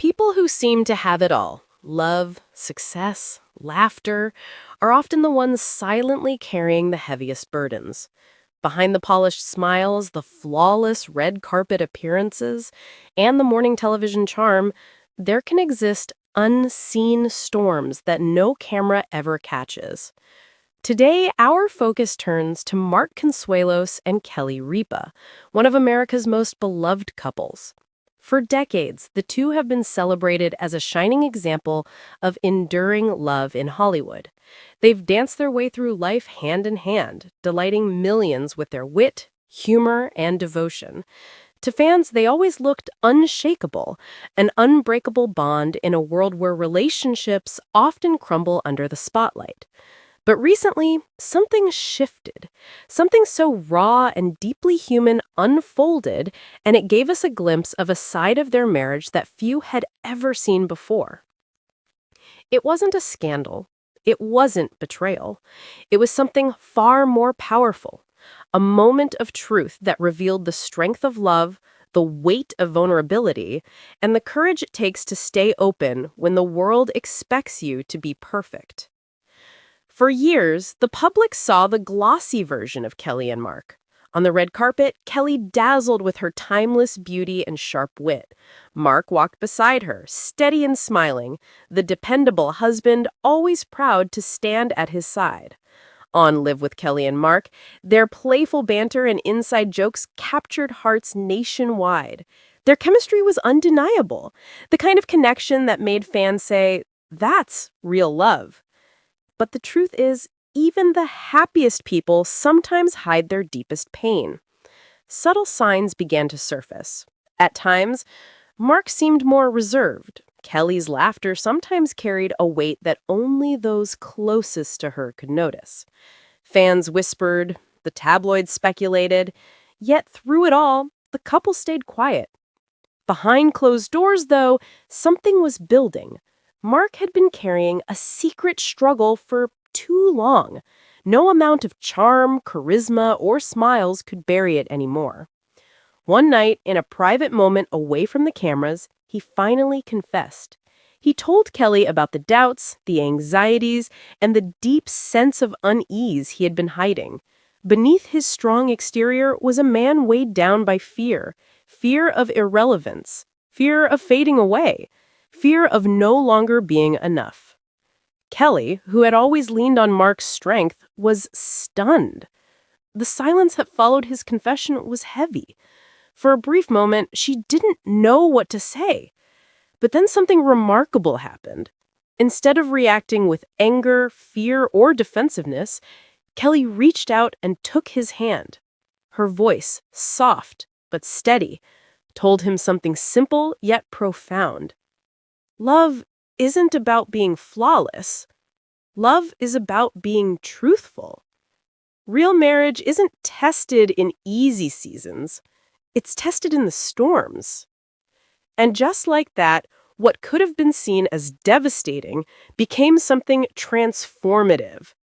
People who seem to have it all, love, success, laughter, are often the ones silently carrying the heaviest burdens. Behind the polished smiles, the flawless red carpet appearances, and the morning television charm, there can exist unseen storms that no camera ever catches. Today, our focus turns to Mark Consuelos and Kelly Ripa, one of America's most beloved couples. For decades, the two have been celebrated as a shining example of enduring love in Hollywood. They've danced their way through life hand in hand, delighting millions with their wit, humor, and devotion. To fans, they always looked unshakable, an unbreakable bond in a world where relationships often crumble under the spotlight. But recently, something shifted. Something so raw and deeply human unfolded, and it gave us a glimpse of a side of their marriage that few had ever seen before. It wasn't a scandal. It wasn't betrayal. It was something far more powerful. A moment of truth that revealed the strength of love, the weight of vulnerability, and the courage it takes to stay open when the world expects you to be perfect. For years, the public saw the glossy version of Kelly and Mark. On the red carpet, Kelly dazzled with her timeless beauty and sharp wit. Mark walked beside her, steady and smiling, the dependable husband always proud to stand at his side. On Live with Kelly and Mark, their playful banter and inside jokes captured hearts nationwide. Their chemistry was undeniable, the kind of connection that made fans say, "That's real love." But the truth is, even the happiest people sometimes hide their deepest pain. Subtle signs began to surface. At times, Mark seemed more reserved. Kelly's laughter sometimes carried a weight that only those closest to her could notice. Fans whispered, the tabloids speculated, yet through it all, the couple stayed quiet. Behind closed doors, though, something was building. Mark had been carrying a secret struggle for too long. No amount of charm, charisma, or smiles could bury it anymore. One night, in a private moment away from the cameras, he finally confessed. He told Kelly about the doubts, the anxieties, and the deep sense of unease he had been hiding. Beneath his strong exterior was a man weighed down by fear of irrelevance, fear of fading away, fear of no longer being enough. Kelly, who had always leaned on Mark's strength, was stunned. The silence that followed his confession was heavy. For a brief moment, she didn't know what to say. But then something remarkable happened. Instead of reacting with anger, fear, or defensiveness, Kelly reached out and took his hand. Her voice, soft but steady, told him something simple yet profound. Love isn't about being flawless. Love is about being truthful. Real marriage isn't tested in easy seasons. It's tested in the storms. And just like that, what could have been seen as devastating became something transformative.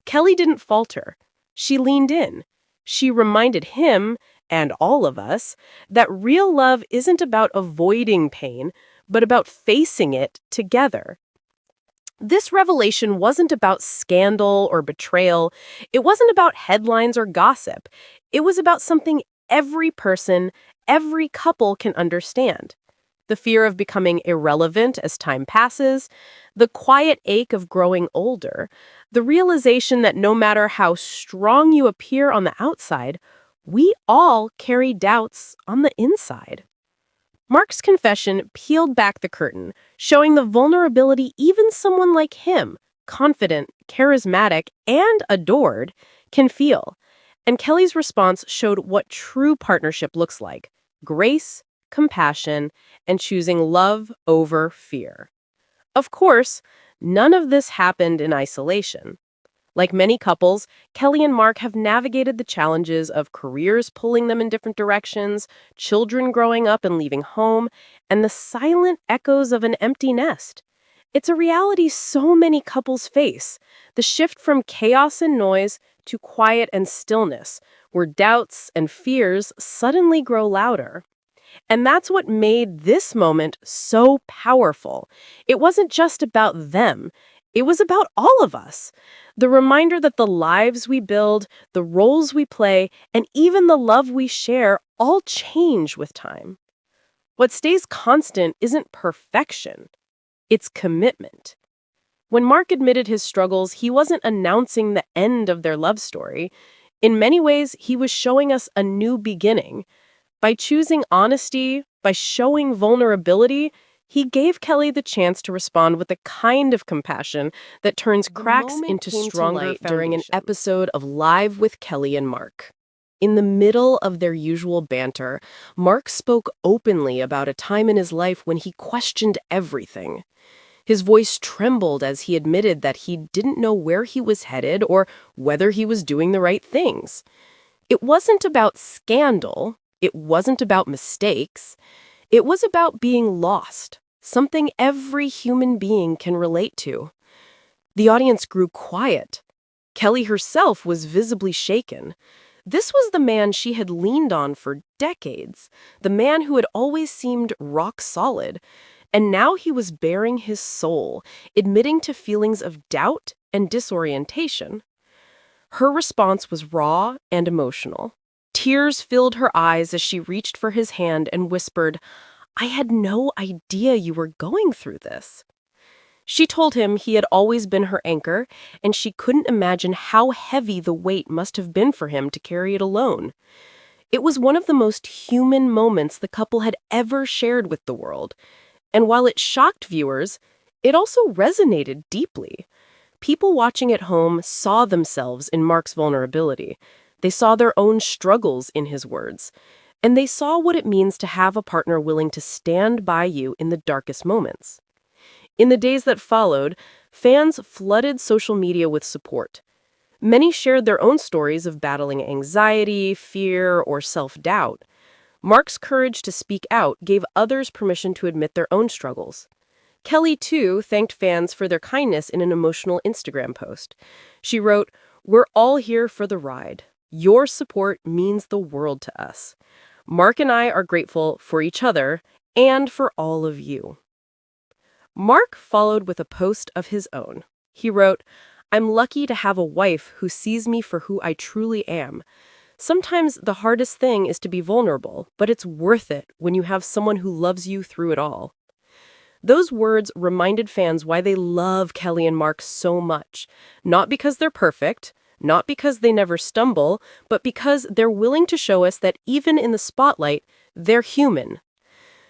Kelly didn't falter. She leaned in. She reminded him, and all of us, that real love isn't about avoiding pain, but about facing it together. This revelation wasn't about scandal or betrayal. It wasn't about headlines or gossip. It was about something every person, every couple can understand. The fear of becoming irrelevant as time passes, the quiet ache of growing older, the realization that no matter how strong you appear on the outside, we all carry doubts on the inside. Mark's confession peeled back the curtain, showing the vulnerability even someone like him, confident, charismatic, and adored, can feel. And Kelly's response showed what true partnership looks like: grace, compassion, and choosing love over fear. Of course, none of this happened in isolation. Like many couples, Kelly and Mark have navigated the challenges of careers pulling them in different directions, children growing up and leaving home, and the silent echoes of an empty nest. It's a reality so many couples face, the shift from chaos and noise to quiet and stillness, where doubts and fears suddenly grow louder. And that's what made this moment so powerful. It wasn't just about them, it was about all of us. The reminder that the lives we build, the roles we play, and even the love we share all change with time. What stays constant isn't perfection, it's commitment. When Mark admitted his struggles, he wasn't announcing the end of their love story. In many ways, he was showing us a new beginning. By choosing honesty, by showing vulnerability, he gave Kelly the chance to respond with the kind of compassion that turns cracks into stronger foundations. During an episode of Live with Kelly and Mark. In the middle of their usual banter, Mark spoke openly about a time in his life when he questioned everything. His voice trembled as he admitted that he didn't know where he was headed or whether he was doing the right things. It wasn't about scandal. It wasn't about mistakes. It was about being lost, something every human being can relate to. The audience grew quiet. Kelly herself was visibly shaken. This was the man she had leaned on for decades, the man who had always seemed rock solid. And now he was baring his soul, admitting to feelings of doubt and disorientation. Her response was raw and emotional. Tears filled her eyes as she reached for his hand and whispered, "I had no idea you were going through this." She told him he had always been her anchor, and she couldn't imagine how heavy the weight must have been for him to carry it alone. It was one of the most human moments the couple had ever shared with the world. And while it shocked viewers, it also resonated deeply. People watching at home saw themselves in Mark's vulnerability. They saw their own struggles in his words. And they saw what it means to have a partner willing to stand by you in the darkest moments. In the days that followed, fans flooded social media with support. Many shared their own stories of battling anxiety, fear, or self-doubt. Mark's courage to speak out gave others permission to admit their own struggles. Kelly, too, thanked fans for their kindness in an emotional Instagram post. She wrote, "We're all here for the ride. Your support means the world to us. Mark and I are grateful for each other and for all of you." Mark followed with a post of his own. He wrote, "I'm lucky to have a wife who sees me for who I truly am. Sometimes the hardest thing is to be vulnerable, but it's worth it when you have someone who loves you through it all." Those words reminded fans why they love Kelly and Mark so much. Not because they're perfect, not because they never stumble, but because they're willing to show us that even in the spotlight, they're human.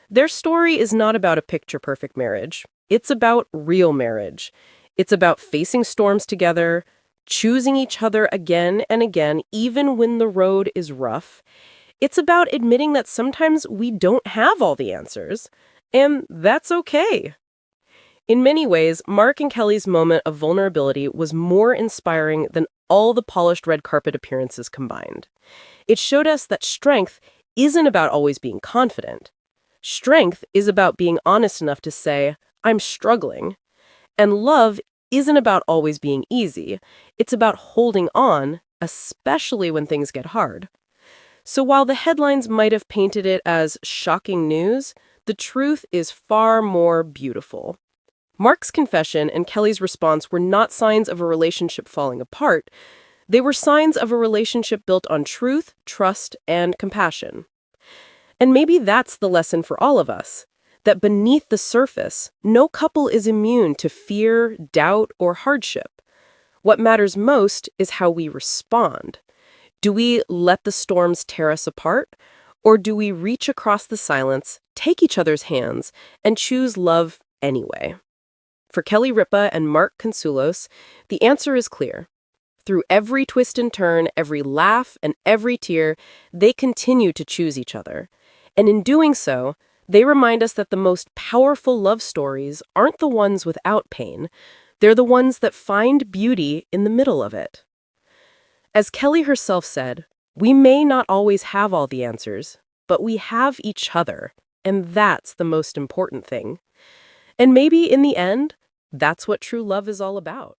Their story is not about a picture-perfect marriage. It's about real marriage. It's about facing storms together, choosing each other again and again, even when the road is rough. It's about admitting that sometimes we don't have all the answers, and that's okay. In many ways, Mark and Kelly's moment of vulnerability was more inspiring than all the polished red carpet appearances combined. It showed us that strength isn't about always being confident. Strength is about being honest enough to say, "I'm struggling." And love isn't about always being easy. It's about holding on, especially when things get hard. So while the headlines might have painted it as shocking news, the truth is far more beautiful. Mark's confession and Kelly's response were not signs of a relationship falling apart. They were signs of a relationship built on truth, trust, and compassion. And maybe that's the lesson for all of us, that beneath the surface, no couple is immune to fear, doubt, or hardship. What matters most is how we respond. Do we let the storms tear us apart, or do we reach across the silence, take each other's hands, and choose love anyway? For Kelly Ripa and Mark Consuelos, the answer is clear. Through every twist and turn, every laugh, and every tear, they continue to choose each other. And in doing so, they remind us that the most powerful love stories aren't the ones without pain. They're the ones that find beauty in the middle of it. As Kelly herself said, "We may not always have all the answers, but we have each other, and that's the most important thing." And maybe in the end, that's what true love is all about.